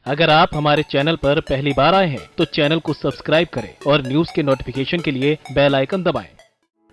अगर आप हमारे चैनल पर पहली बार आए हैं तो चैनल को सब्सक्राइब करें और न्यूज के नोटिफिकेशन के लिए बेल आइकन दबाएं।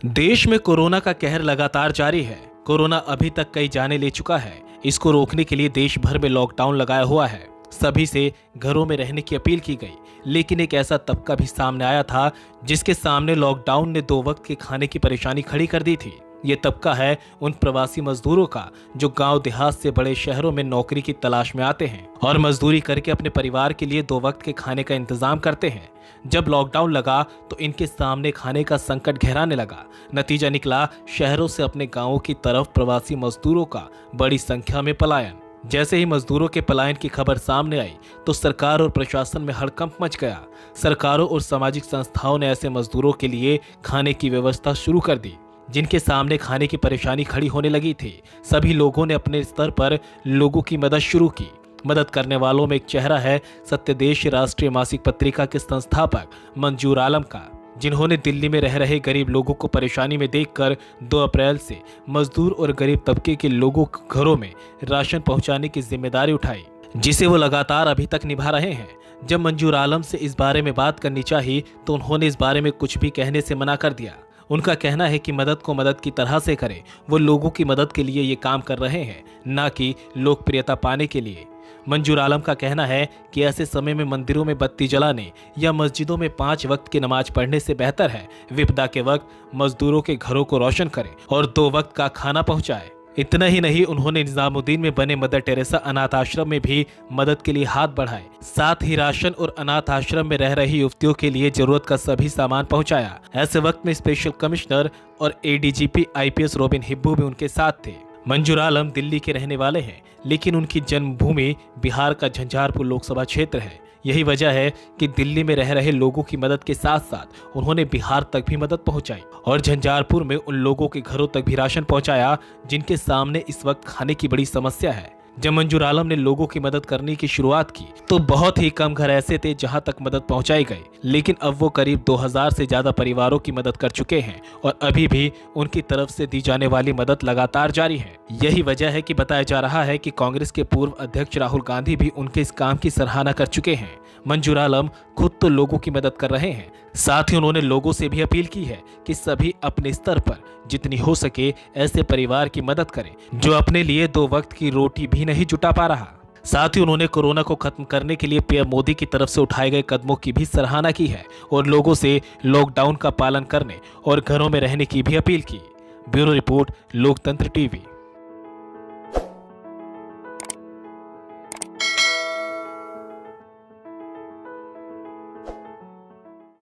देश में कोरोना का कहर लगातार जारी है। कोरोना अभी तक कई जानें ले चुका है। इसको रोकने के लिए देश भर में लॉकडाउन लगाया हुआ है। सभी से घरों में रहने की अपील की गई, लेकिन एक ऐसा तबका भी सामने आया था जिसके सामने लॉकडाउन ने 2 वक्त के खाने की परेशानी खड़ी कर दी थी। ये तबका है उन प्रवासी मजदूरों का जो गांव देहात से बड़े शहरों में नौकरी की तलाश में आते हैं और मजदूरी करके अपने परिवार के लिए 2 वक्त के खाने का इंतजाम करते हैं। जब लॉकडाउन लगा तो इनके सामने खाने का संकट गहराने लगा। नतीजा निकला शहरों से अपने गांवों की तरफ प्रवासी मजदूरों का बड़ी संख्या में पलायन। जैसे ही मजदूरों के पलायन की खबर सामने आई तो सरकार और प्रशासन में हड़कंप मच गया। सरकारों और सामाजिक संस्थाओं ने ऐसे मजदूरों के लिए खाने की व्यवस्था शुरू कर दी जिनके सामने खाने की परेशानी खड़ी होने लगी थी। सभी लोगों ने अपने स्तर पर लोगों की मदद शुरू की। मदद करने वालों में एक चेहरा है सत्यदेश राष्ट्रीय मासिक पत्रिका के संस्थापक मंजूर आलम का, जिन्होंने दिल्ली में रह रहे गरीब लोगों को परेशानी में देखकर 2 अप्रैल से मजदूर और गरीब तबके के लोगों के घरों में राशन पहुंचाने की जिम्मेदारी उठाई, जिसे वो लगातार अभी तक निभा रहे हैं। जब मंजूर आलम से इस बारे में बात करनी चाहिए तो उन्होंने इस बारे में कुछ भी कहने से मना कर दिया। उनका कहना है कि मदद को मदद की तरह से करें। वो लोगों की मदद के लिए ये काम कर रहे हैं, ना कि लोकप्रियता पाने के लिए। मंजूर आलम का कहना है कि ऐसे समय में मंदिरों में बत्ती जलाने या मस्जिदों में 5 वक्त की नमाज पढ़ने से बेहतर है विपदा के वक्त मजदूरों के घरों को रोशन करें और 2 वक्त का खाना पहुंचाए। इतना ही नहीं, उन्होंने निजामुद्दीन में बने मदर टेरेसा अनाथ आश्रम में भी मदद के लिए हाथ बढ़ाए। साथ ही राशन और अनाथ आश्रम में रह रही युवतियों के लिए जरूरत का सभी सामान पहुंचाया। ऐसे वक्त में स्पेशल कमिश्नर और एडीजीपी आईपीएस रोबिन हिब्बू भी उनके साथ थे। मंजूर आलम दिल्ली के रहने वाले हैं, लेकिन उनकी जन्मभूमि बिहार का झंझारपुर लोकसभा क्षेत्र है। यही वजह है कि दिल्ली में रह रहे लोगों की मदद के साथ साथ उन्होंने बिहार तक भी मदद पहुंचाई और झंझारपुर में उन लोगों के घरों तक भी राशन पहुंचाया जिनके सामने इस वक्त खाने की बड़ी समस्या है। जब मंजूर आलम ने लोगों की मदद करने की शुरुआत की तो बहुत ही कम घर ऐसे थे जहां तक मदद पहुंचाई गई, लेकिन अब वो करीब 2000 से ज्यादा परिवारों की मदद कर चुके हैं और अभी भी उनकी तरफ से दी जाने वाली मदद लगातार जारी है। यही वजह है कि बताया जा रहा है कि कांग्रेस के पूर्व अध्यक्ष राहुल गांधी भी उनके इस काम की सराहना कर चुके हैं। मंजूर आलम खुद तो लोगों की मदद कर रहे हैं, साथ ही उन्होंने लोगों से भी अपील की है कि सभी अपने स्तर पर जितनी हो सके ऐसे परिवार की मदद करें जो अपने लिए 2 वक्त की रोटी भी नहीं जुटा पा रहा। साथ ही उन्होंने कोरोना को खत्म करने के लिए पीएम मोदी की तरफ से उठाए गए कदमों की भी सराहना की है और लोगों से लॉकडाउन का पालन करने और घरों में रहने की भी अपील की। ब्यूरो रिपोर्ट, लोकतंत्र टीवी।